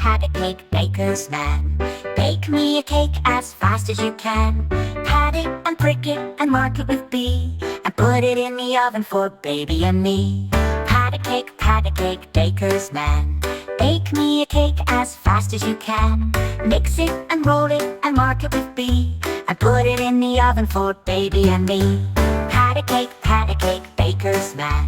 pat a cake, baker's man. Bake me a cake as fast as you can. Pat it and prick it and mark it with B, and put it in the oven for baby and me. Pat a cake, baker's man. Bake me a cake as fast as you can. Mix it and roll it and mark it with B, and put it in the oven for baby and me. Pat a cake, baker's man.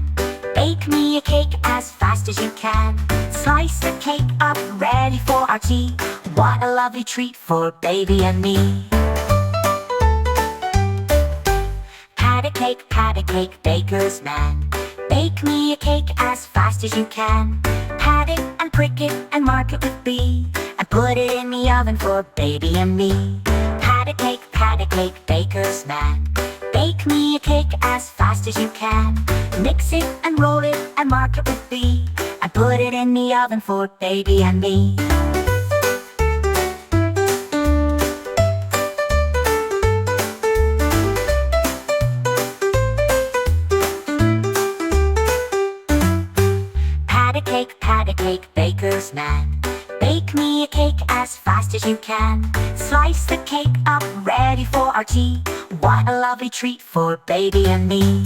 Bake me a cake as fast as you can. Slice the cake up, ready for our tea. What a lovely treat for baby and me. Pat a cake, baker's man. Bake me a cake as fast as you can. Pat it and prick it and mark it with B, and put it in the oven for baby and me. Pat a cake, baker's man. Bake me a cake as fast as you can. Mix it and roll it and mark it with B, and put it in the oven for baby and me. Pat a cake, baker's man. Bake me a cake as fast as you can. Slice the cake up, ready for our tea. What a lovely treat for baby and me.